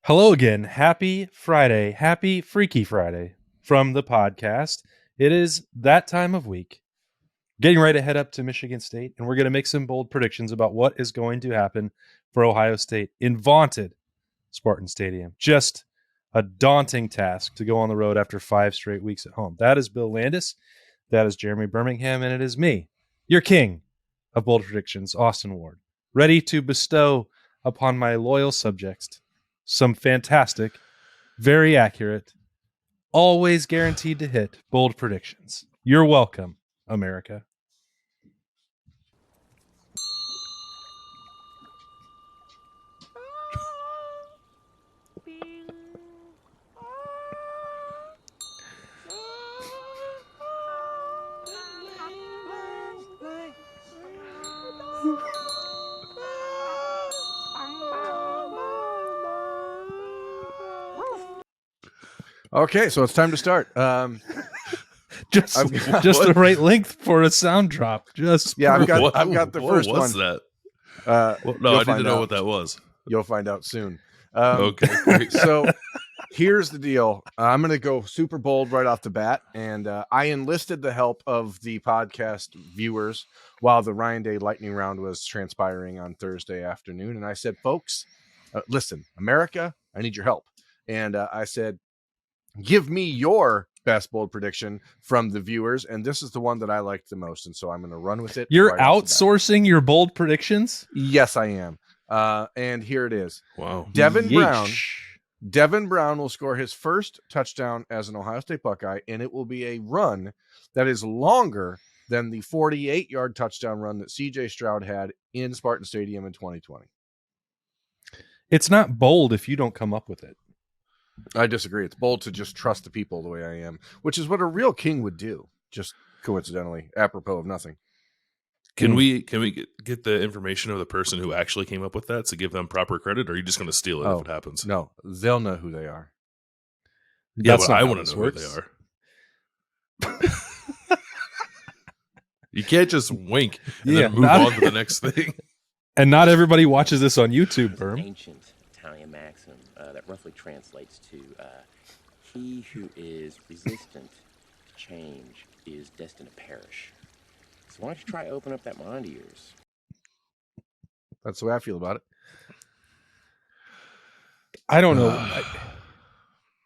Hello again. Happy Friday. Happy Freaky Friday from the podcast. It is that time of week. Getting ready to head up to Michigan State, and we're going to make some bold predictions about what is going to happen for Ohio State in vaunted Spartan Stadium. Just a daunting task to go on the road after 5 straight weeks at home. That is Bill Landis. That is Jeremy Birmingham, and it is me, your king of bold predictions, Austin Ward, ready to bestow upon my loyal subjects some fantastic, very accurate, always guaranteed to hit bold predictions. You're welcome, America. Okay, so it's time to start. Just the right length for a sound drop. I've got the first one. What was that? No, I didn't know what that was. You'll find out soon. Okay, great. So here's the deal. I'm going to go super bold right off the bat, and I enlisted the help of the podcast viewers while the Ryan Day lightning round was transpiring on Thursday afternoon, and I said, folks, listen, America, I need your help. And I said, give me your best bold prediction from the viewers, and this is the one that I liked the most, and so I'm going to run with it. You're outsourcing your bold predictions? Yes, I am. And here it is. Wow. Devin Brown will score his first touchdown as an Ohio State Buckeye, and it will be a run that is longer than the 48-yard touchdown run that CJ Stroud had in Spartan Stadium in 2020. It's not bold if you don't come up with it. I disagree. It's bold to just trust the people the way I am, which is what a real king would do, just coincidentally, apropos of nothing. Can we get the information of the person who actually came up with that to give them proper credit, or are you just going to steal it if it happens? No, they'll know who they are. Yeah, but I want to know who they are. You can't just wink and then move on to the next thing. And not everybody watches this on YouTube, Berm. Ancient Italian maxim that roughly translates to he who is resistant to change is destined to perish. So why don't you try open up that mind of yours? That's the way I feel about it. I don't know.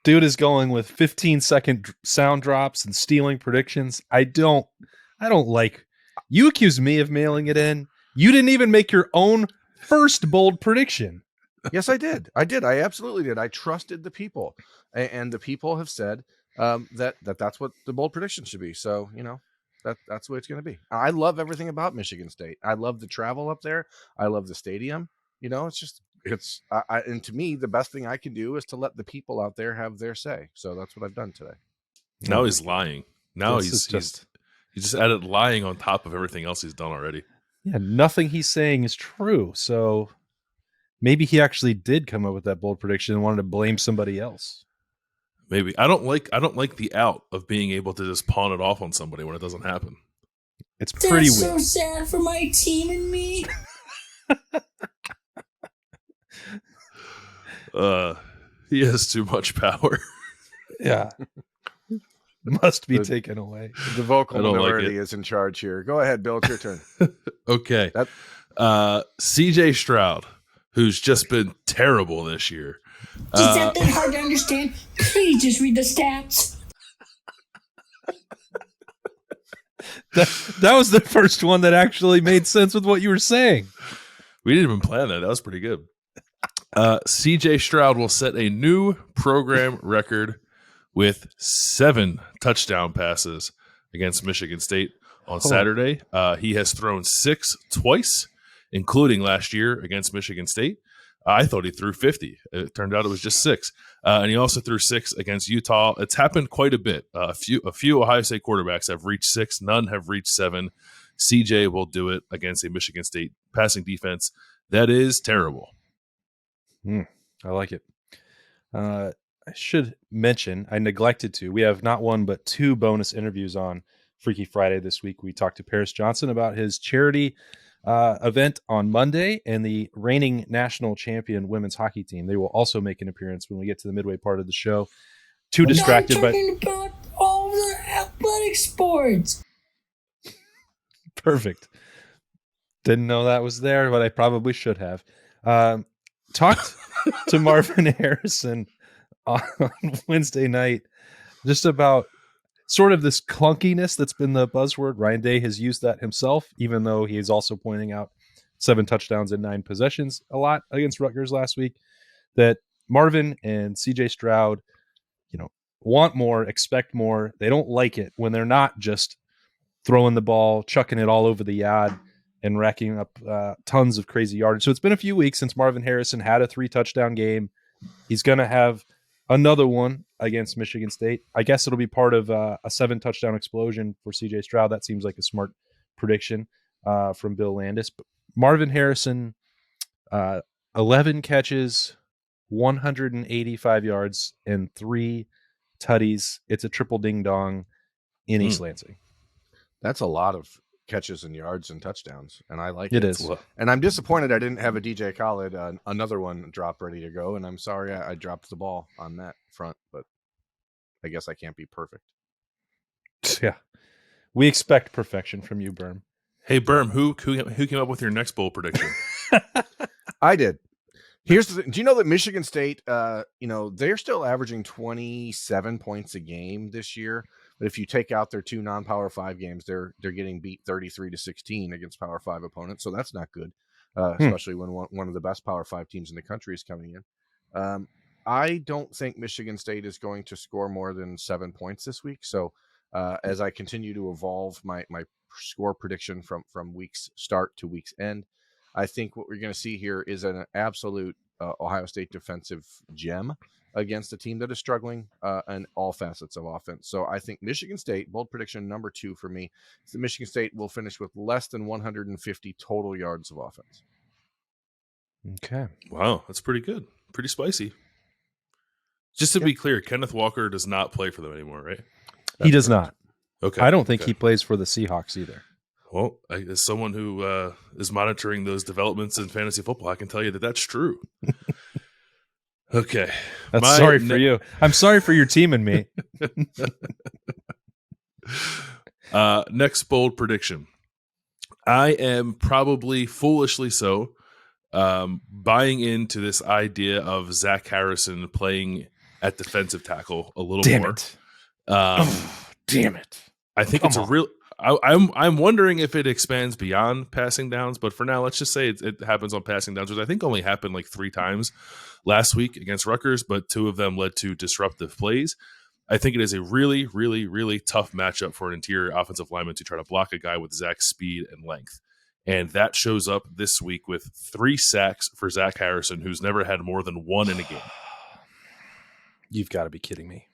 Dude is going with 15-second sound drops and stealing predictions. I don't like. You accused me of mailing it in. You didn't even make your own first bold prediction. Yes, I did. I absolutely did. I trusted the people, and the people have said that's what the bold prediction should be. So, that's the way it's going to be. I love everything about Michigan State. I love the travel up there. I love the stadium. And to me, the best thing I can do is to let the people out there have their say. So that's what I've done today. Now he's lying. Now he just added lying on top of everything else he's done already. Yeah, nothing he's saying is true. So maybe he actually did come up with that bold prediction and wanted to blame somebody else. Maybe. I don't like the out of being able to just pawn it off on somebody when it doesn't happen. It's pretty weird. So sad for my team and me. He has too much power. Yeah. Must be taken away. The vocal minority is in charge here. Go ahead, Bill. It's your turn. Okay. CJ Stroud, who's just been terrible this year. Is that hard to understand? Please just read the stats. That was the first one that actually made sense with what you were saying. We didn't even plan that. That was pretty good. CJ Stroud will set a new program record with 7 touchdown passes against Michigan State on Saturday. He has thrown 6 twice, including last year against Michigan State. I thought he threw 50. It turned out it was just 6. And he also threw 6 against Utah. It's happened quite a bit. A few Ohio State quarterbacks have reached 6. None have reached 7. CJ will do it against a Michigan State passing defense that is terrible. I like it. I should mention, I neglected to. We have not one but 2 bonus interviews on Freaky Friday this week. We talked to Paris Johnson about his charity event on Monday, and the reigning national champion women's hockey team. They will also make an appearance when we get to the midway part of the show. Too distracted I'm by talking about all the athletic sports. perfect. Didn't know that was there, but I probably should have. Talked to Marvin Harrison on Wednesday night just about sort of this clunkiness that's been the buzzword. Ryan Day has used that himself, even though he is also pointing out 7 touchdowns and 9 possessions a lot against Rutgers last week. That Marvin and CJ Stroud, want more, expect more. They don't like it when they're not just throwing the ball, chucking it all over the yard, and racking up tons of crazy yardage. So it's been a few weeks since Marvin Harrison had a 3-touchdown game. He's going to have another one against Michigan State. I guess it'll be part of a 7-touchdown explosion for CJ Stroud. That seems like a smart prediction from Bill Landis. But Marvin Harrison, 11 catches, 185 yards, and 3 tutties. It's a triple ding dong in East Lansing. That's a lot of catches and yards and touchdowns, and I like It it. is. And I'm disappointed I didn't have a DJ Khaled, another one drop ready to go, and I'm sorry I dropped the ball on that front, but I guess I can't be perfect. Yeah. We expect perfection from you, Berm. Hey, Berm, who came up with your next bowl prediction? I did. Do you know that Michigan State, they're still averaging 27 points a game this year, but if you take out their 2 non-Power 5 games, they're getting beat 33-16 against Power 5 opponents, so that's not good, especially when one of the best Power 5 teams in the country is coming in. I don't think Michigan State is going to score more than 7 points this week, so as I continue to evolve my score prediction from week's start to week's end, I think what we're going to see here is an absolute Ohio State defensive gem against a team that is struggling in all facets of offense. So I think Michigan State, bold prediction number 2 for me, is that Michigan State will finish with less than 150 total yards of offense. Okay. Wow, that's pretty good. Pretty spicy. Just to be clear, Kenneth Walker does not play for them anymore, right? He does not. Okay. I don't think he plays for the Seahawks either. Well, as someone who is monitoring those developments in fantasy football, I can tell you that that's true. Okay. That's sorry for you. I'm sorry for your team and me. Next bold prediction. I am probably foolishly so buying into this idea of Zach Harrison playing at defensive tackle a little more. Damn it. I think it's a real... I'm wondering if it expands beyond passing downs, but for now, let's just say it happens on passing downs, which I think only happened like 3 times last week against Rutgers, but 2 of them led to disruptive plays. I think it is a really, really, really tough matchup for an interior offensive lineman to try to block a guy with Zach's speed and length. And that shows up this week with 3 sacks for Zach Harrison, who's never had more than 1 in a game. You've got to be kidding me.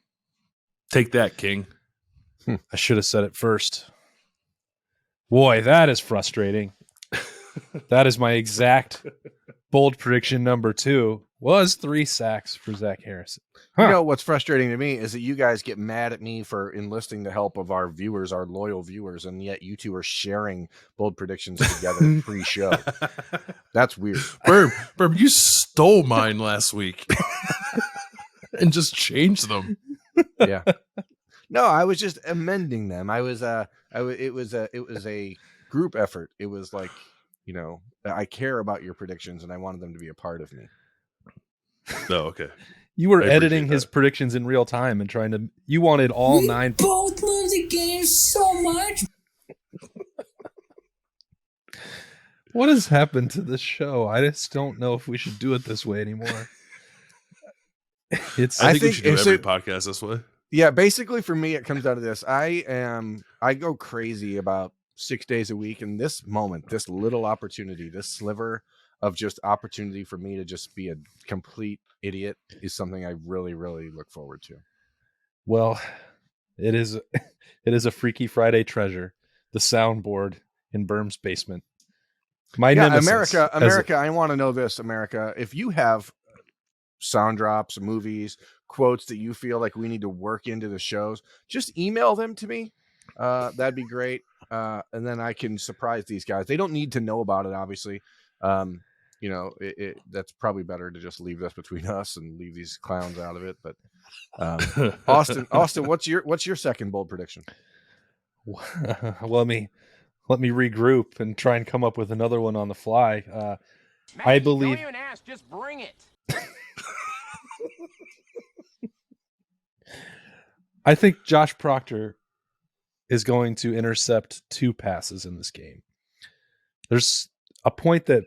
Take that, King. I should have said it first. Boy, that is frustrating. That is my exact bold prediction number 2 was 3 sacks for Zach Harrison. You know, what's frustrating to me is that you guys get mad at me for enlisting the help of our viewers, our loyal viewers, and yet you two are sharing bold predictions together pre-show. That's weird. Berm, you stole mine last week and just changed them. Yeah. No, I was just amending them. It was a group effort. It was like, I care about your predictions and I wanted them to be a part of me. Oh, okay. You were editing his predictions in real time and you wanted all we 9. Both love the game so much. What has happened to this show? I just don't know if we should do it this way anymore. I think we should do every podcast this way. Yeah, basically for me, it comes down to this. I go crazy about 6 days a week. And this moment, this little opportunity, this sliver of just opportunity for me to just be a complete idiot is something I really, really look forward to. Well, it is a Freaky Friday treasure, the soundboard in Berm's basement. Nemesis. America, I want to know this, America. If you have sound drops, movies, quotes that you feel like we need to work into the shows, just email them to me. That'd be great. and then I can surprise these guys. They don't need to know about it, obviously. That's probably better to just leave this between us and leave these clowns out of it. But Austin, what's your second bold prediction? Let me regroup and try and come up with another one on the fly. I believe. Don't even ask, just bring it. I think Josh Proctor is going to intercept 2 passes in this game. There's a point that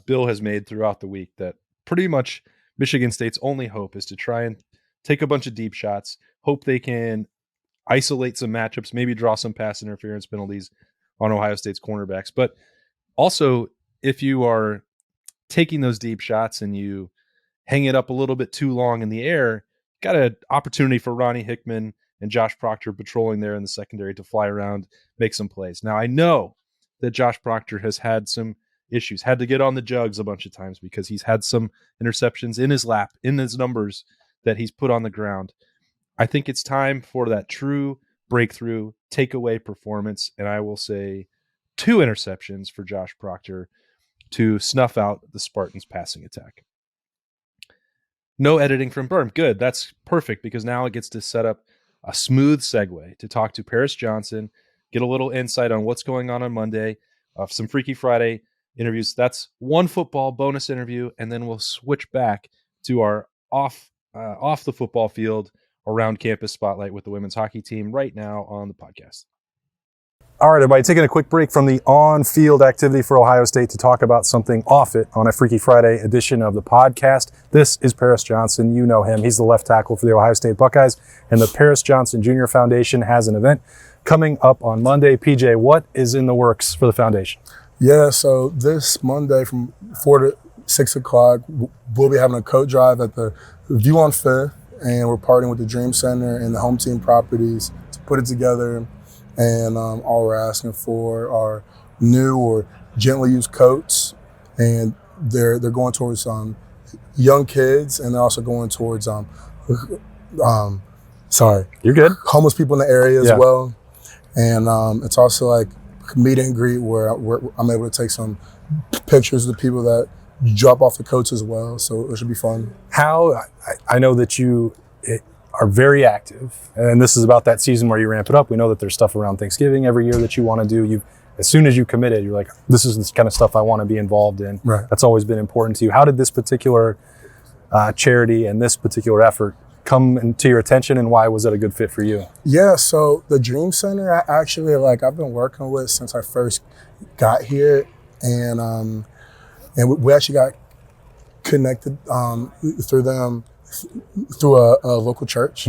Bill has made throughout the week that pretty much Michigan State's only hope is to try and take a bunch of deep shots, hope they can isolate some matchups, maybe draw some pass interference penalties on Ohio State's cornerbacks. But also, if you are taking those deep shots and you hang it up a little bit too long in the air, got an opportunity for Ronnie Hickman and Josh Proctor patrolling there in the secondary to fly around, make some plays. Now, I know that Josh Proctor has had some issues, had to get on the jugs a bunch of times because he's had some interceptions in his lap, in his numbers that he's put on the ground. I think it's time for that true breakthrough takeaway performance, and I will say 2 interceptions for Josh Proctor to snuff out the Spartans' passing attack. No editing from Berm. Good. That's perfect because now it gets to set up a smooth segue to talk to Paris Johnson, get a little insight on what's going on Monday, some Freaky Friday interviews. That's one football bonus interview, and then we'll switch back to our off the football field around campus spotlight with the women's hockey team right now on the podcast. All right, everybody, taking a quick break from the on-field activity for Ohio State to talk about something off it on a Freaky Friday edition of the podcast. This is Paris Johnson. You know him. He's the left tackle for the Ohio State Buckeyes, and the Paris Johnson Jr. Foundation has an event coming up on Monday. PJ, what is in the works for the foundation? Yeah, so this Monday from 4 to 6 o'clock, we'll be having a coat drive at the View on 5th, and we're partnering with the Dream Center and the home team properties to put it together. And all we're asking for are new or gently used coats, and they're going towards young kids, and they're also going towards You're good. homeless people in the area as well. And it's also like a meet and greet where I'm able to take some pictures of the people that drop off the coats as well. So it should be fun. I know that you are very active, and this is about that season where you ramp it up. We know that there's stuff around Thanksgiving every year that you want to do. As soon as you committed, you're like, this is the kind of stuff I want to be involved in. Right. That's always been important to you. How did this particular charity and this particular effort come to your attention, and why was it a good fit for you? Yeah, so the Dream Center, I've been working with since I first got here, and we actually got connected through them through a local church,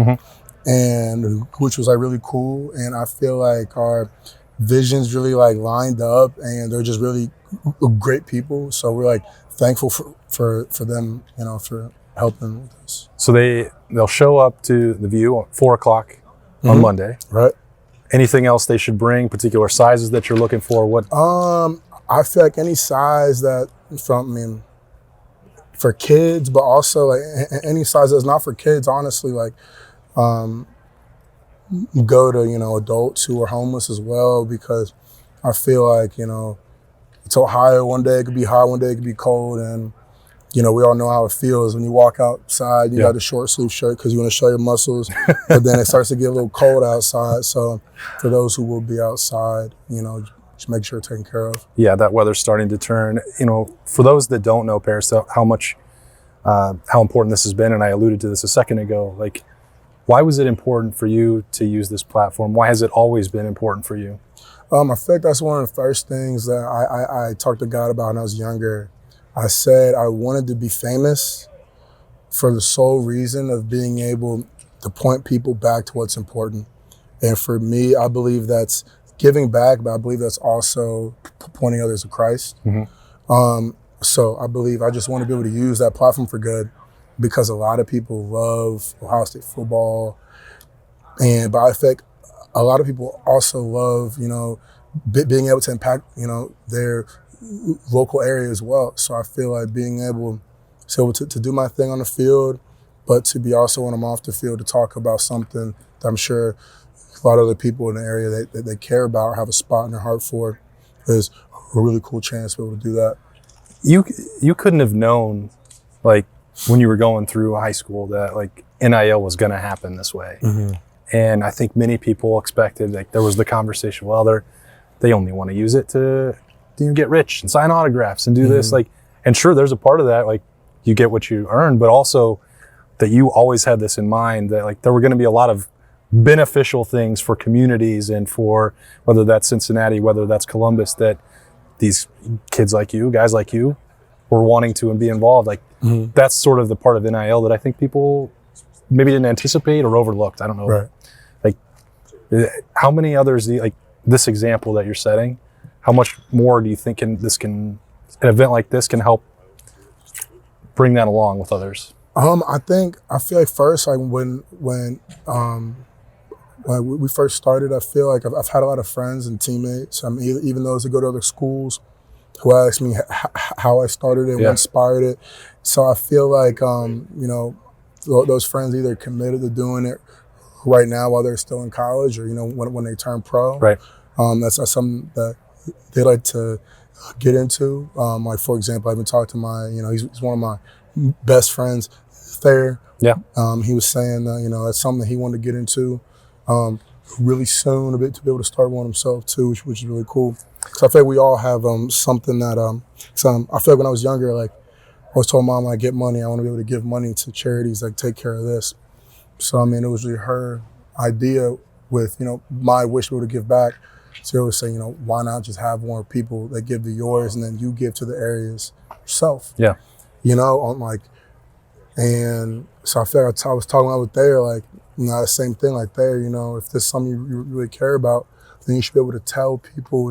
and which was like really cool. And I feel like our visions really like lined up, and they're just really great people. So we're like thankful for them, for helping with us. So they'll show up to the View at 4 o'clock on Monday. Right. Anything else they should bring? Particular sizes that you're looking for? What? I feel like any size that for kids, but also like any size that's not for kids, honestly, like go to, adults who are homeless as well, because I feel like, it's Ohio. One day it could be hot, one day it could be cold. And, we all know how it feels when you walk outside, you got a short sleeve shirt because you want to show your muscles, but then it starts to get a little cold outside. So for those who will be outside, just make sure it's taken care of. Yeah, that weather's starting to turn. For those that don't know, Paris, how important this has been, and I alluded to this a second ago, like, why was it important for you to use this platform? Why has it always been important for you? I feel like that's one of the first things that I talked to God about when I was younger. I said I wanted to be famous for the sole reason of being able to point people back to what's important. And for me, I believe that's giving back, but I believe that's also pointing others to Christ. So I believe I just want to be able to use that platform for good, because a lot of people love Ohio State football. But I think a lot of people also love, being able to impact, their local area as well. So I feel like being able to do my thing on the field, but to be also when I'm off the field to talk about something that I'm sure a lot of other people in the area that they care about or have a spot in their heart for, is a really cool chance to be able to do that. You couldn't have known, like, when you were going through high school that, like, NIL was going to happen this way. Mm-hmm. And I think many people expected, like, there was the conversation, well, they only want to use it to get rich and sign autographs and do this. Like, and sure, there's a part of that, like, you get what you earn, but also that you always had this in mind that, like, there were going to be a lot of beneficial things for communities and for whether that's Cincinnati, whether that's Columbus, that these kids like you, guys like you, were wanting to and be involved. Like, that's sort of the part of NIL that I think people maybe didn't anticipate or overlooked. I don't know. Right. Like, how many others, like this example that you're setting, how much more do you think an event like this can help bring that along with others? I feel like first, like when we first started, I feel like I've had a lot of friends and teammates, even those that go to other schools, who asked me how I started it, what inspired it. So I feel like, those friends either committed to doing it right now while they're still in college, or, when they turn pro. Right. That's something that they like to get into. Like, for example, I've been talking to he's one of my best friends there. Yeah. He was saying that, that's something that he wanted to get into really soon, to be able to start one himself too, which is really cool. Because I feel like we all have something that I feel like when I was younger, like, I was told Mom, when I get money, I want to be able to give money to charities, like, take care of this. So, it was really her idea with, my wish to be able to give back. So I always say, why not just have more people that give to yours and then you give to the areas yourself? Yeah. And so I feel like I was talking about there, like, the same thing, like there, if there's something you really care about, then you should be able to tell people,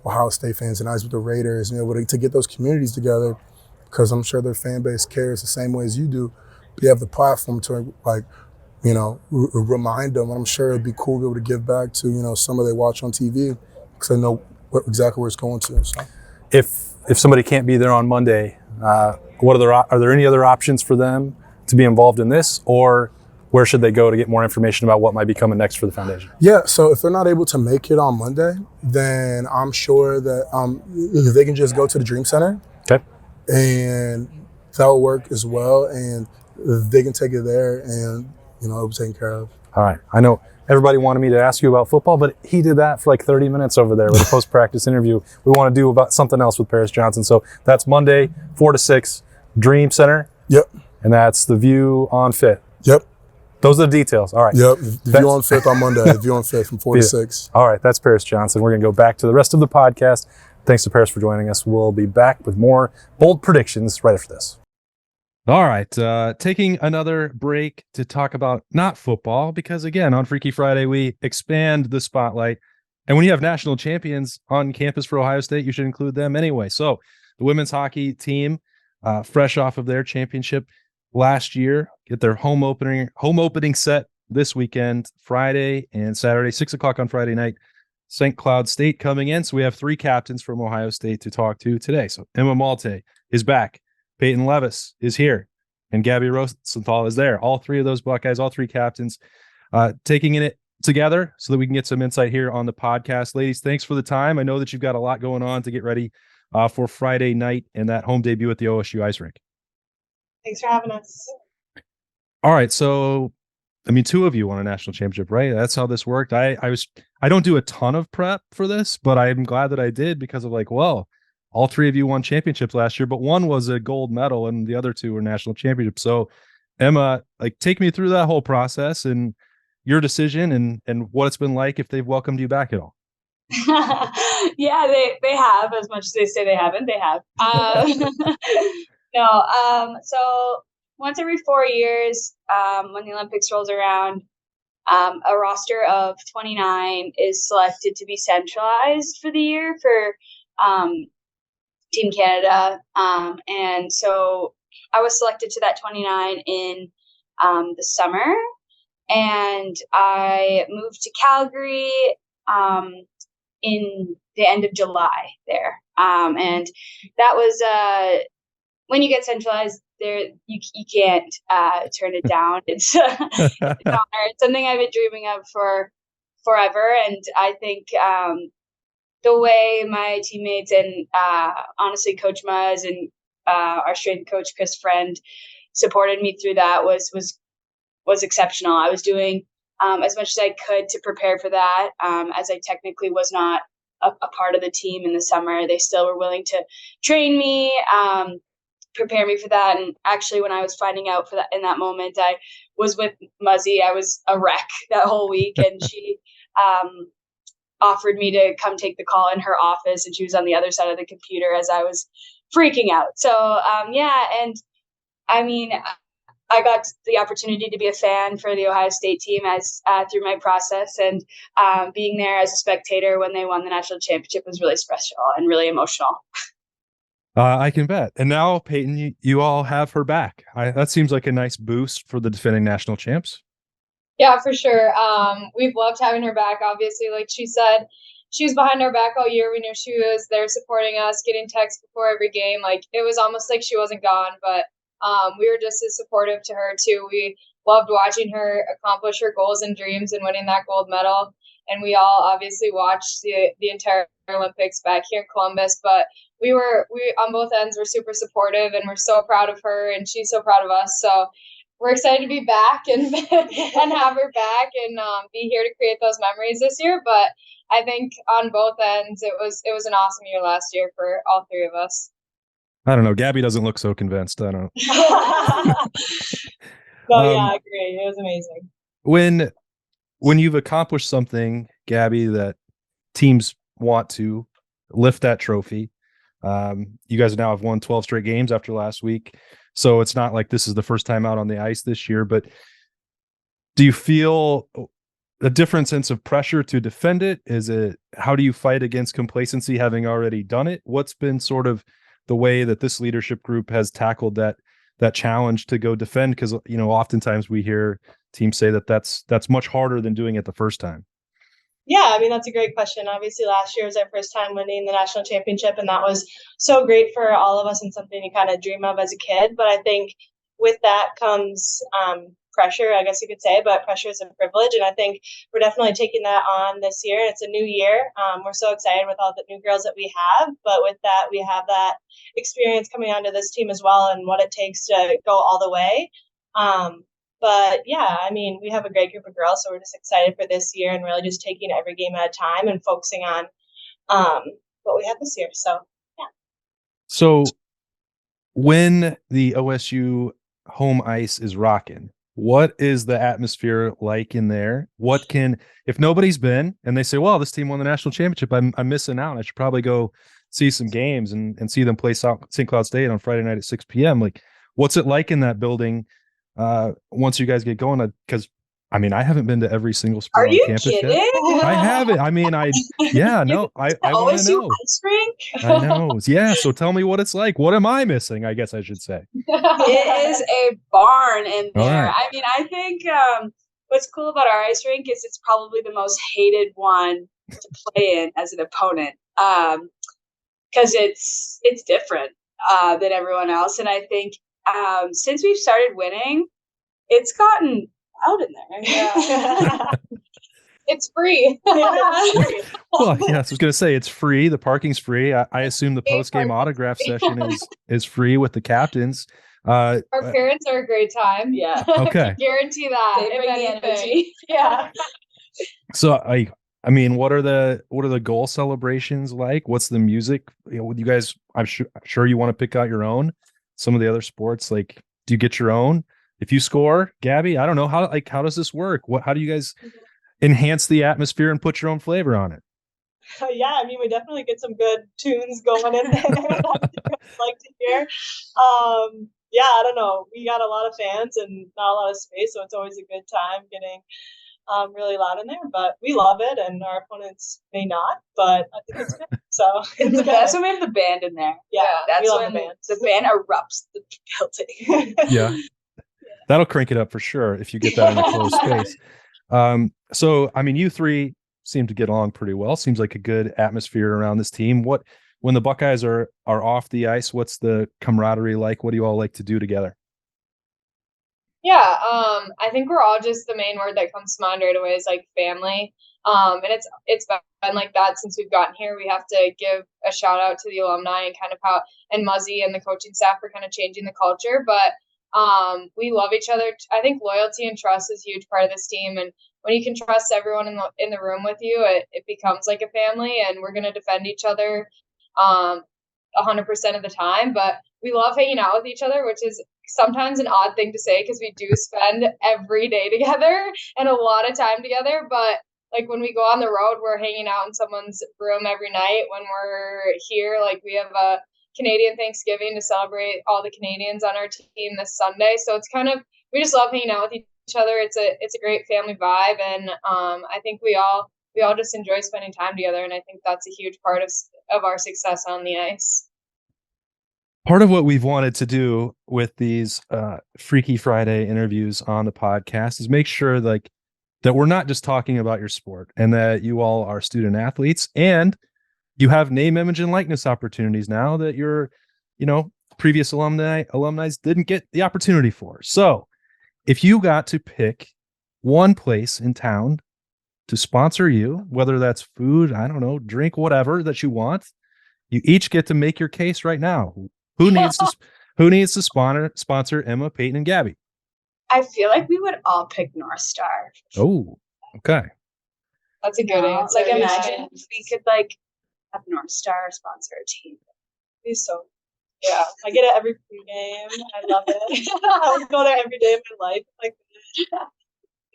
Ohio State fans and eyes with the Raiders, and be able to get those communities together, because I'm sure their fan base cares the same way as you do. But you have the platform to, like, remind them. And I'm sure it'd be cool to be able to give back to, somebody they watch on TV, because they know exactly where it's going to. So. If somebody can't be there on Monday, are there any other options for them to be involved in this, or where should they go to get more information about what might be coming next for the foundation? Yeah, so if they're not able to make it on Monday, then I'm sure that they can just go to the Dream Center. Okay. And that will work as well, and they can take it there, and it'll be taken care of. All right. I know everybody wanted me to ask you about football, but he did that for like 30 minutes over there with a post-practice interview. We want to do about something else with Paris Johnson. So that's Monday, 4 to 6, Dream Center. Yep. And that's the View on Fifth. Yep. Those are the details. All right. Yep. The View on Fifth on Monday. The View on Fifth from 4 to 6. All right. That's Paris Johnson. We're going to go back to the rest of the podcast. Thanks to Paris for joining us. We'll be back with more bold predictions right after this. All right. Taking another break to talk about not football, because again, on Freaky Friday, we expand the spotlight. And when you have national champions on campus for Ohio State, you should include them anyway. So the women's hockey team, fresh off of their championship last year, get their home opening set this weekend, Friday and Saturday, 6:00 on Friday night. St. Cloud State coming in. So we have 3 captains from Ohio State to talk to today. So Emma Malte is back. Peyton Levis is here. And Gabby Rosenthal is there. All 3 of those Buckeyes, all 3 captains, taking it together so that we can get some insight here on the podcast. Ladies, thanks for the time. I know that you've got a lot going on to get ready for Friday night and that home debut at the OSU Ice Rink. Thanks for having us. All right. So, 2 of you won a national championship, right? That's how this worked. I don't do a ton of prep for this, but I'm glad that I did, because of all 3 of you won championships last year, but one was a gold medal and the other 2 were national championships. So Emma, take me through that whole process and your decision and what it's been like, if they've welcomed you back at all. Yeah, they have. As much as they say they haven't, they have. So once every 4 years, when the Olympics rolls around, a roster of 29 is selected to be centralized for the year for Team Canada. And so I was selected to that 29 in the summer, and I moved to Calgary in the end of July there. And that was when you get centralized there, you can't turn it down. It's an honor. It's something I've been dreaming of for forever. And I think the way my teammates and honestly Coach Muzz and our strength coach Chris Friend supported me through that was exceptional. I was doing as much as I could to prepare for that, as I technically was not a part of the team in the summer. They still were willing to train me, prepare me for that. And actually, when I was finding out for that in that moment, I was with Muzzy. I was a wreck that whole week, and she offered me to come take the call in her office, and she was on the other side of the computer as I was freaking out. So and I mean, I got the opportunity to be a fan for the Ohio State team as through my process, and being there as a spectator when they won the national championship was really special and really emotional. I can bet. And now, Peyton, you all have her back. That seems like a nice boost for the defending national champs. Yeah, for sure. We've loved having her back. Obviously, like she said, she was behind our back all year. We knew she was there supporting us, getting texts before every game. Like, it was almost like she wasn't gone, but we were just as supportive to her too. We loved watching her accomplish her goals and dreams and winning that gold medal. And we all obviously watched the entire Olympics back here in Columbus, but we on both ends were super supportive, and we're so proud of her, and she's so proud of us. So we're excited to be back and and have her back and be here to create those memories this year. But I think on both ends, it was an awesome year last year for all three of us. I don't know. Gabby doesn't look so convinced. I don't. No, yeah, I agree. It was amazing. When you've accomplished something, Gabby, that teams want to lift that trophy. You guys now have won 12 straight games after last week. So it's not like this is the first time out on the ice this year, but do you feel a different sense of pressure to defend it? How do you fight against complacency having already done it? What's been sort of the way that this leadership group has tackled that challenge to go defend? Because, oftentimes we hear teams say that's much harder than doing it the first time. Yeah, I mean, that's a great question. Obviously, last year was our first time winning the national championship, and that was so great for all of us and something to kind of dream of as a kid. But I think with that comes pressure, I guess you could say, but pressure is a privilege. And I think we're definitely taking that on this year. It's a new year. We're so excited with all the new girls that we have. But with that, we have that experience coming onto this team as well and what it takes to go all the way. But yeah, I mean, we have a great group of girls, so we're just excited for this year and really just taking every game at a time and focusing on what we have this year. So, yeah. So when the OSU home ice is rocking, what is the atmosphere like in there? If nobody's been and they say, well, this team won the national championship, I'm missing out. I should probably go see some games and see them play St. Cloud State on Friday night at 6 p.m. Like, what's it like in that building once you guys get going? Because I mean, I haven't been to every single sport on campus yet. I haven't. I mean, I want to know. Ice rink? I know. Yeah. So tell me what it's like. What am I missing? I guess I should say. It is a barn in there. Right. I mean, I think what's cool about our ice rink is it's probably the most hated one to play in as an opponent, because it's different than everyone else. And I think since we've started winning, it's gotten out in there. Yeah. It's free. Well, yeah, I was going to say it's free. The parking's free. I assume the post-game autograph session is free with the captains. Our parents are a great time. Yeah. Okay. Guarantee that. They bring the energy. Yeah. So I mean, what are the goal celebrations like? What's the music? You guys, I'm sure you want to pick out your own. Some of the other sports, like, do you get your own? If you score, Gabby, I don't know how does this work? How do you guys enhance the atmosphere and put your own flavor on it? Yeah, I mean, we definitely get some good tunes going in there. Like to hear. Yeah, I don't know. We got a lot of fans and not a lot of space, so it's always a good time getting really loud in there. But we love it, and our opponents may not, but I think it's good. So it's the best when we have the band in there. Yeah, that's when the band erupts the building. Yeah. That'll crank it up for sure if you get that in a closed space. So, I mean, you three seem to get along pretty well. Seems like a good atmosphere around this team. When the Buckeyes are off the ice, what's the camaraderie like? What do you all like to do together? Yeah, I think we're all just the main word that comes to mind right away is like family. And it's been like that since we've gotten here. We have to give a shout out to the alumni and kind of how and Muzzy and the coaching staff for kind of changing the culture. But we love each other. I think loyalty and trust is a huge part of this team. And when you can trust everyone in the room with you, it becomes like a family. And we're gonna defend each other 100% of the time. But we love hanging out with each other, which is sometimes an odd thing to say because we do spend every day together and a lot of time together. But like when we go on the road, we're hanging out in someone's room every night. When we're here, like we have a Canadian Thanksgiving to celebrate all the Canadians on our team this Sunday. So it's kind of, we just love hanging out with each other. It's a great family vibe. And I think we all just enjoy spending time together. And I think that's a huge part of our success on the ice. Part of what we've wanted to do with these Freaky Friday interviews on the podcast is make sure like that we're not just talking about your sport and that you all are student athletes and you have name, image, and likeness opportunities now that your, previous alumni didn't get the opportunity for. So if you got to pick one place in town to sponsor you, whether that's food, I don't know, drink, whatever that you want, you each get to make your case right now. Who needs to sponsor Emma, Peyton, and Gabby? I feel like we would all pick North Star. Oh, okay. That's a good answer. Like imagine if we could like have North Star sponsor a team. It'd be so yeah. I get it every pregame. I love it. I would go there every day of my life. Like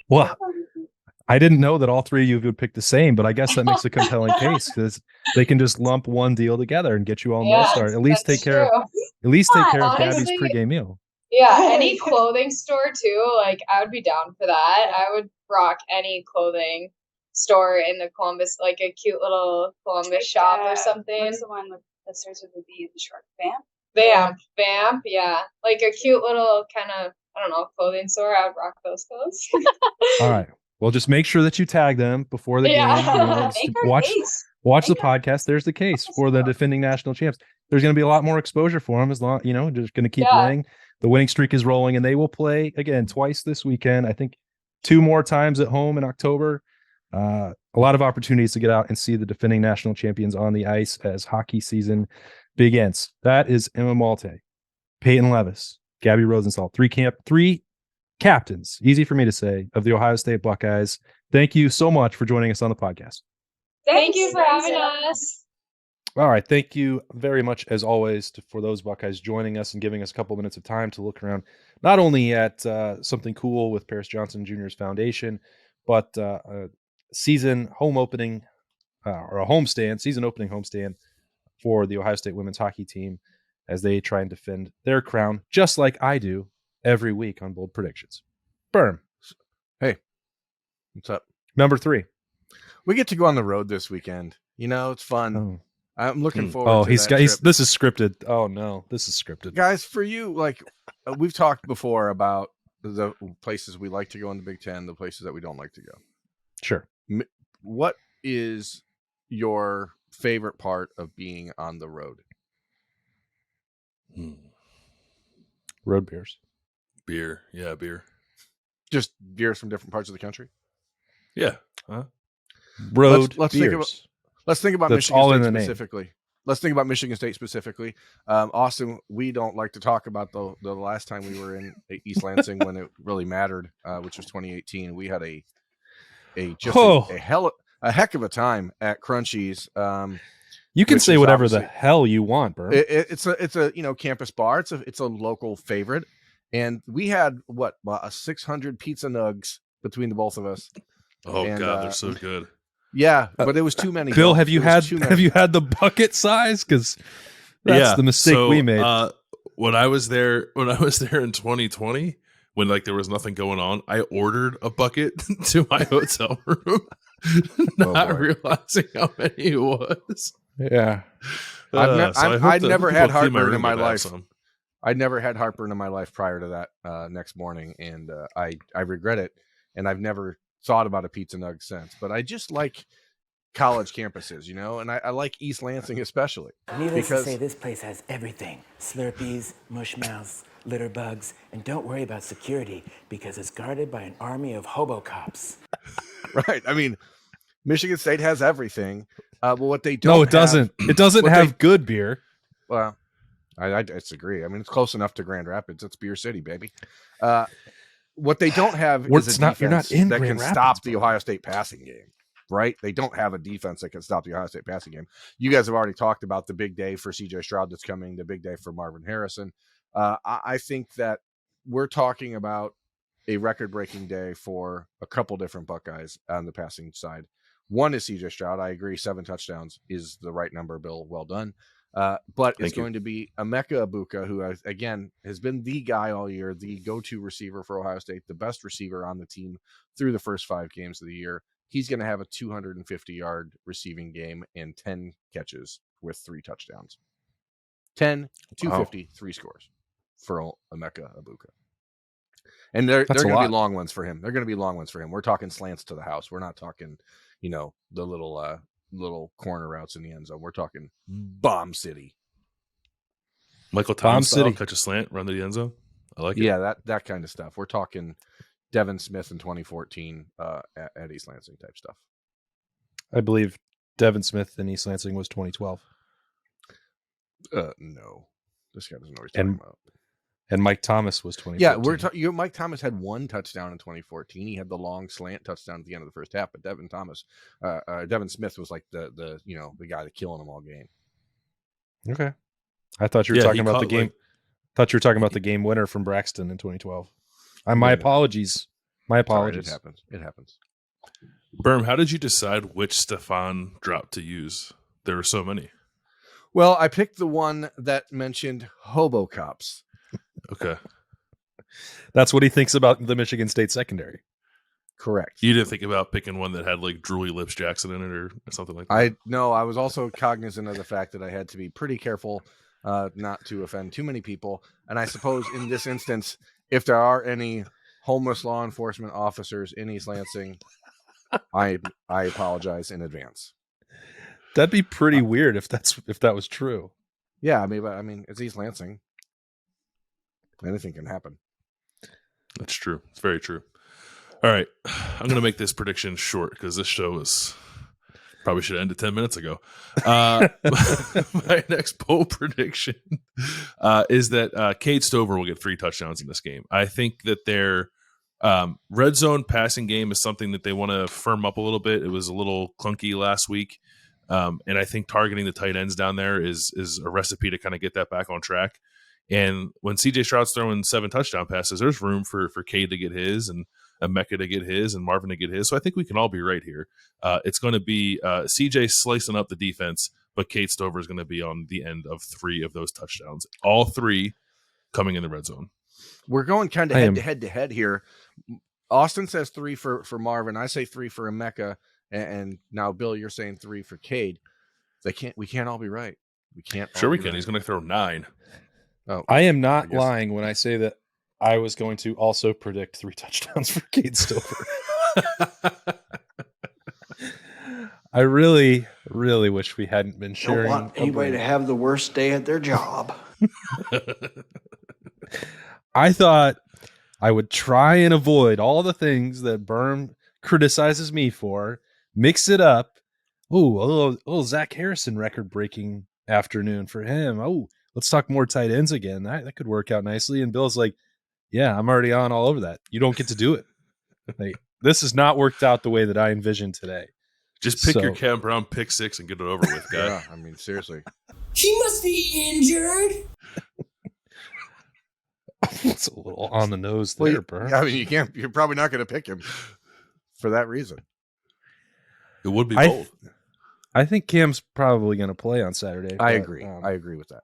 well, I didn't know that all three of you would pick the same, but I guess that makes a compelling case because they can just lump one deal together and get you all North Star. At least take care of Gabby's pregame meal. Yeah, any clothing store too. Like I would be down for that. I would rock any clothing store in the Columbus, like a cute little Columbus shop or something. What's the one that starts with a B in the short? Vamp, yeah. Like a cute little kind of, I don't know, clothing store. I would rock those clothes. All right. Well, just make sure that you tag them before the game. Watch the podcast. There's the case for the defending national champs. There's going to be a lot more exposure for them as long, just going to keep playing. The winning streak is rolling, and they will play again twice this weekend. I think 2 more times at home in October. A lot of opportunities to get out and see the defending national champions on the ice as hockey season begins. That is Emma Malte, Peyton Levis, Gabby Rosenthal, three captains, easy for me to say, of the Ohio State Buckeyes. Thank you so much for joining us on the podcast. Thank you for having us. All right. Thank you very much, as always, for those Buckeyes joining us and giving us a couple minutes of time to look around, not only at something cool with Paris Johnson Jr.'s foundation, but season opening homestand for the Ohio State women's hockey team as they try and defend their crown, just like I do every week on Bold Predictions. Berm. Hey, what's up? Number 3. We get to go on the road this weekend. It's fun. Oh. I'm looking forward to this is scripted. Oh, no, this is scripted. Guys, for you, like we've talked before about the places we like to go in the Big Ten, the places that we don't like to go. Sure. What is your favorite part of being on the road? Road beers. Beer. Yeah, beer. Just beers from different parts of the country? Yeah. Road let's beers. Let's think about That's Michigan all in State the specifically. Name. Let's think about Michigan State specifically. Austin, we don't like to talk about the last time we were in East Lansing when it really mattered, which was 2018. We had a heck of a time at Crunchies. You can say whatever the hell you want, bro. It's a campus bar. It's a local favorite, and we had a 600 pizza nugs between the both of us. Oh, and, God, they're so good. Yeah, but it was too many. Bill, have you had the bucket size? Because that's the mistake we made. When I was there in 2020, when there was nothing going on, I ordered a bucket to my hotel room, not realizing how many it was. Yeah, I'd never had heartburn in my life. I'd never had heartburn in my life prior to that next morning, and I regret it. And I've never thought about a pizza nug since. But I just like college campuses, and I like East Lansing especially. Needless to say, this place has everything: Slurpees, Mushmouths, litter bugs, and don't worry about security because it's guarded by an army of hobo cops. Right. I mean, Michigan State has everything. But what they don't No, it doesn't. It doesn't have good beer. Well, I disagree. I mean, it's close enough to Grand Rapids. It's Beer City, baby. What they don't have is a defense you're not in that Grand can Rapids, stop the Ohio State passing game, right? They don't have a defense that can stop the Ohio State passing game. You guys have already talked about the big day for CJ Stroud that's coming, the big day for Marvin Harrison. I think that we're talking about a record-breaking day for a couple different Buckeyes on the passing side. One is CJ Stroud. I agree. 7 touchdowns is the right number, Bill. Well done. But it's going to be Emeka Egbuka, who again has been the guy all year, the go-to receiver for Ohio State, the best receiver on the team through the first 5 games of the year. He's going to have a 250-yard receiving game and 10 catches with 3 touchdowns. 10, 250, 3 scores for Emeka Egbuka. And they're going to be long ones for him. They're going to be long ones for him. We're talking slants to the house. We're not talking, the little corner routes in the end zone. We're talking bomb city. Michael Thomas style, catch a slant, run to the end zone. I like it. Yeah, that kind of stuff. We're talking Devin Smith in 2014 at East Lansing type stuff. I believe Devin Smith in East Lansing was 2012. No. This guy doesn't know what he's talking about. And Mike Thomas was 2014. Yeah, Mike Thomas had 1 touchdown in 2014. He had the long slant touchdown at the end of the first half, but Devin Smith was like the guy that killing them all game. Okay. I thought you were talking about the game. Thought you were talking about the game winner from Braxton in 2012. My apologies. My apologies. Right, it happens. Berm, how did you decide which Stefan drop to use? There were so many. Well, I picked the one that mentioned hobo cops. Okay. That's what he thinks about the Michigan State secondary. Correct. You didn't think about picking one that had like Drooly Lips Jackson in it or something like that? I was also cognizant of the fact that I had to be pretty careful not to offend too many people. And I suppose in this instance, if there are any homeless law enforcement officers in East Lansing, I apologize in advance. That'd be pretty weird if that was true. Yeah, I mean, it's East Lansing. Anything can happen. That's true. It's very true. All right. I'm going to make this prediction short because this show is probably should have ended 10 minutes ago. My next poll prediction is that Cade Stover will get 3 touchdowns in this game. I think that their red zone passing game is something that they want to firm up a little bit. It was a little clunky last week. And I think targeting the tight ends down there is a recipe to kind of get that back on track. And when CJ Stroud's throwing 7 touchdown passes, there's room for Cade to get his and Emeka to get his and Marvin to get his. So I think we can all be right here. It's going to be CJ slicing up the defense, but Cade Stover is going to be on the end of 3 of those touchdowns. All 3 coming in the red zone. We're going kind of head to head here. Austin says 3 for Marvin. I say 3 for Emeka. And now, Bill, you're saying 3 for Cade. We can't all be right. We can't. Sure, we can. Right. He's going to throw 9. Oh, I am not lying when I say that I was going to also predict 3 touchdowns for Cade Stover. I really, really wish we hadn't been sharing. Don't want anybody to have the worst day at their job. I thought I would try and avoid all the things that Berm criticizes me for. Mix it up. Oh, a little Zach Harrison record-breaking afternoon for him. Oh, let's talk more tight ends again. That could work out nicely. And Bill's like, yeah, I'm already on all over that. You don't get to do it. Like, this has not worked out the way that I envisioned today. Just pick your Cam Brown pick 6 and get it over with, guy. Yeah, I mean, seriously. He must be injured. It's a little on the nose there, Burr. I mean, you're probably not going to pick him for that reason. It would be bold. I think Cam's probably going to play on Saturday. I agree. I agree with that.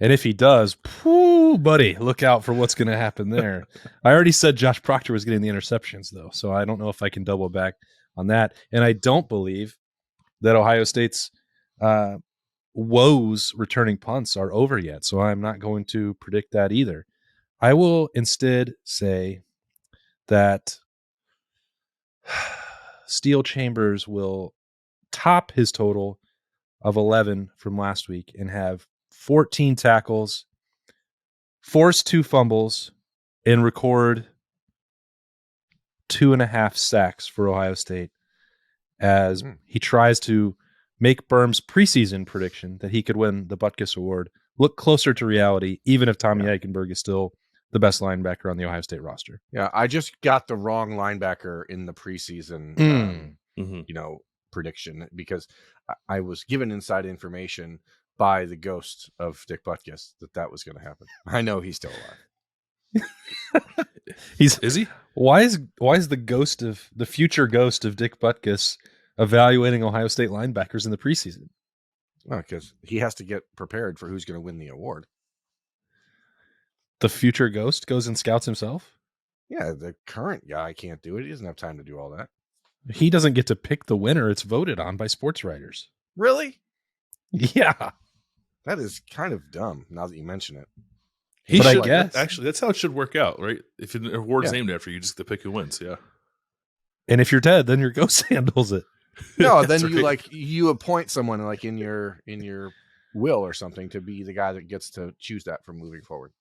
And if he does, buddy, look out for what's going to happen there. I already said Josh Proctor was getting the interceptions, though, so I don't know if I can double back on that. And I don't believe that Ohio State's woes returning punts are over yet, so I'm not going to predict that either. I will instead say that Steele Chambers will top his total of 11 from last week and have 14 tackles, force 2 fumbles, and record 2.5 sacks for Ohio State as he tries to make Berm's preseason prediction that he could win the Butkus Award look closer to reality, even if Tommy Eichenberg is still the best linebacker on the Ohio State roster. Yeah, I just got the wrong linebacker in the preseason, prediction because I was given inside information by the ghost of Dick Butkus that was going to happen. I know he's still alive. Is he? Why is the future ghost of Dick Butkus evaluating Ohio State linebackers in the preseason? Well, because he has to get prepared for who's going to win the award. The future ghost goes and scouts himself? Yeah, the current guy can't do it. He doesn't have time to do all that. He doesn't get to pick the winner. It's voted on by sports writers. Really? Yeah. That is kind of dumb now that you mention it. I guess. Actually, that's how it should work out, right? If an award's named after you, just get to pick who wins. Yeah. And if you're dead, then your ghost handles it. No, then you appoint someone like in your will or something to be the guy that gets to choose that from moving forward.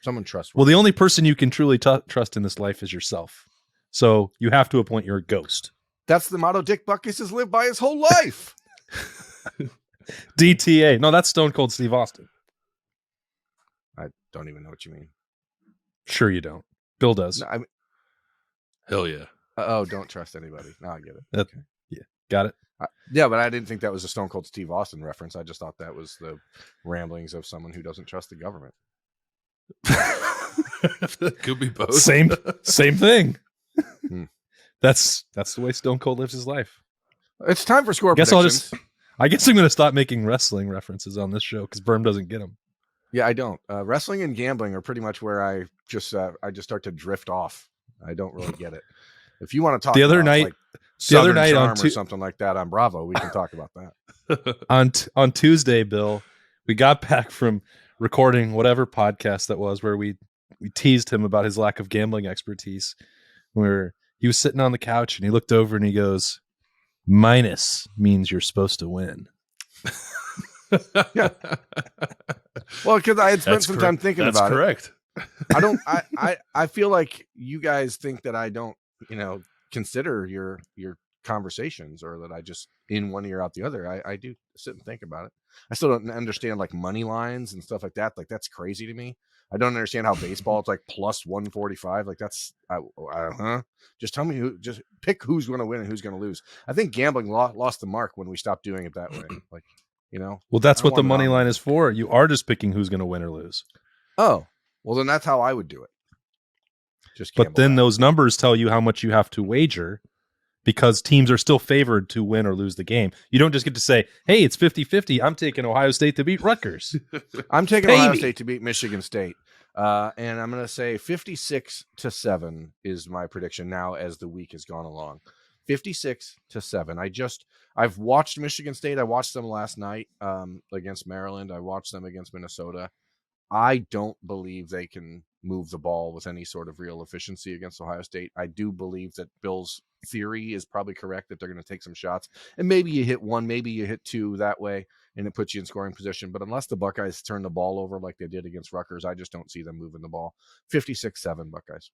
Someone trustworthy. Well, the only person you can truly trust in this life is yourself. So you have to appoint your ghost. That's the motto Dick Butkus has lived by his whole life. DTA. No, that's Stone Cold Steve Austin. I don't even know what you mean. Sure you don't. Bill does. No, Hell yeah. Don't trust anybody. No, I get it. Okay. Yeah, got it. Yeah, but I didn't think that was a Stone Cold Steve Austin reference. I just thought that was the ramblings of someone who doesn't trust the government. Could be both. Same thing. That's the way Stone Cold lives his life. It's time for score predictions. I guess I'm going to stop making wrestling references on this show because Berm doesn't get them. Yeah, I don't. Wrestling and gambling are pretty much where I just start to drift off. I don't really get it. If you want to talk the other night on or something like that on Bravo, we can talk about that. on Tuesday, Bill, we got back from recording whatever podcast that was where we teased him about his lack of gambling expertise. Where he was sitting on the couch and he looked over and he goes, "Minus means you're supposed to win." Yeah. Well, because I had spent some time thinking about it. I don't. I feel like you guys think that I don't, consider your conversations, or that I just in one ear out the other. I do sit and think about it. I still don't understand like money lines and stuff like that. Like that's crazy to me. I don't understand how baseball it's like plus 145. Like that's just tell me just pick who's going to win and who's going to lose. I think gambling lost the mark when we stopped doing it that way. Like, well, that's what the money line is for. You are just picking who's going to win or lose. Oh, well, then that's how I would do it. But then those numbers tell you how much you have to wager because teams are still favored to win or lose the game. You don't just get to say, hey, it's 50-50. I'm taking Ohio State to beat Rutgers. I'm taking Ohio State to beat Michigan State. And I'm going to say 56-7 is my prediction now as the week has gone along. 56-7. I've watched Michigan State. I watched them last night against Maryland. I watched them against Minnesota. I don't believe they can move the ball with any sort of real efficiency against Ohio State. I do believe that Bill's theory is probably correct, that they're going to take some shots. And maybe you hit one, maybe you hit two that way, and it puts you in scoring position. But unless the Buckeyes turn the ball over like they did against Rutgers, I just don't see them moving the ball. 56-7 Buckeyes.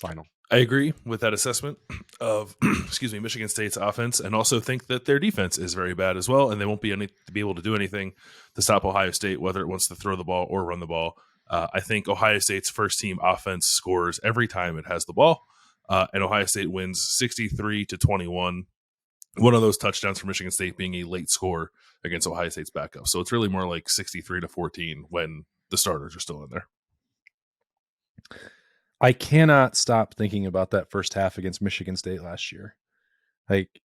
Final. I agree with that assessment of Michigan State's offense, and also think that their defense is very bad as well, and they won't be able to do anything to stop Ohio State, whether it wants to throw the ball or run the ball. I think Ohio State's first team offense scores every time it has the ball, and Ohio State wins 63-21. One of those touchdowns for Michigan State being a late score against Ohio State's backup. So it's really more like 63-14 when the starters are still in there. I cannot stop thinking about that first half against Michigan State last year. Like,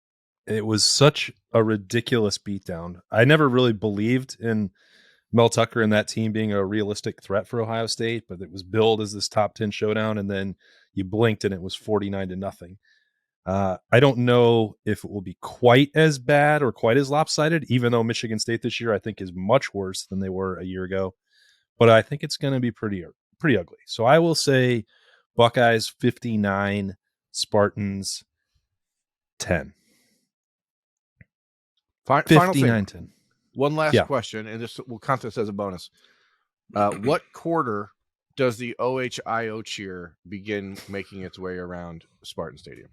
it was such a ridiculous beatdown. I never really believed in Mel Tucker and that team being a realistic threat for Ohio State, but it was billed as this top 10 showdown, and then you blinked and it was 49-0. I don't know if it will be quite as bad or quite as lopsided, even though Michigan State this year I think is much worse than they were a year ago. But I think it's going to be pretty ugly. So I will say Buckeyes 59, Spartans 10. 59-10. 10. One last question, and this will count this as a bonus. What quarter does the OHIO cheer begin making its way around Spartan Stadium?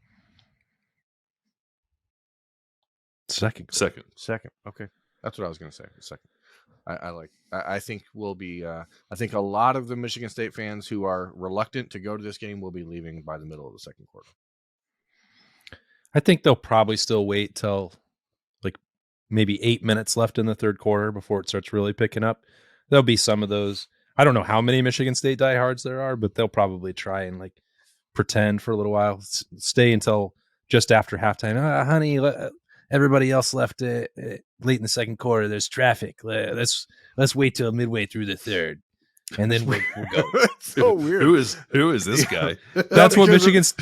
Second. Second. Okay, that's what I was going to say. Second. I think we'll be. I think a lot of the Michigan State fans who are reluctant to go to this game will be leaving by the middle of the second quarter. I think they'll probably still wait till like maybe 8 minutes left in the third quarter before it starts really picking up. There'll be some of those. I don't know how many Michigan State diehards there are, but they'll probably try and like pretend for a little while, stay until just after halftime. Honey, everybody else left late in the second quarter. There's traffic. Let's wait till midway through the third, and then we'll go. So weird. Who is this guy? That's what Michigan's.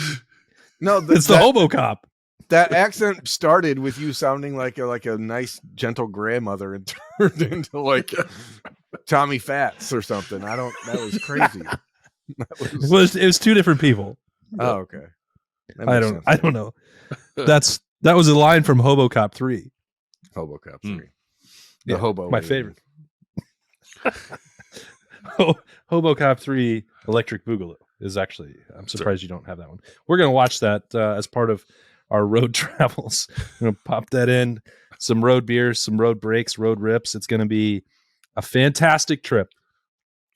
It's the hobo cop. That accent started with you sounding like a nice, gentle grandmother and turned into like Tommy Fats or something. That was crazy. It was two different people. Oh, okay. I don't know. That was a line from Hobo Cop 3. Hobo Cop 3. The hobo. My favorite. Hobo Cop 3 Electric Boogaloo is actually, I'm surprised you don't have that one. We're going to watch that as part of our road travels. I'm going to pop that in. Some road beers, some road breaks, road rips. It's going to be a fantastic trip.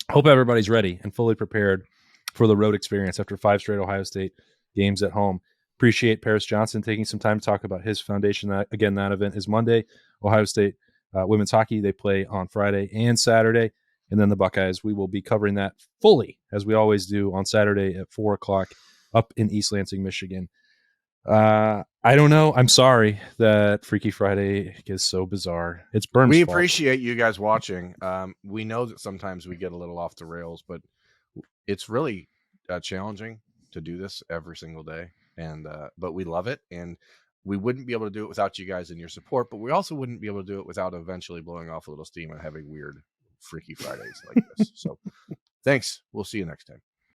Hope everybody's ready and fully prepared for the road experience after 5 straight Ohio State games at home. Appreciate Paris Johnson taking some time to talk about his foundation. That event is Monday. Ohio State women's hockey, they play on Friday and Saturday. And then the Buckeyes, we will be covering that fully, as we always do, on Saturday at 4 o'clock up in East Lansing, Michigan. I don't know. I'm sorry that Freaky Friday is so bizarre. It's Berm's We fault. appreciate you guys watching. We know that sometimes we get a little off the rails, but it's really challenging to do this every single day. And but we love it, and we wouldn't be able to do it without you guys and your support. But we also wouldn't be able to do it without eventually blowing off a little steam and having weird, freaky Fridays like this. So, thanks. We'll see you next time.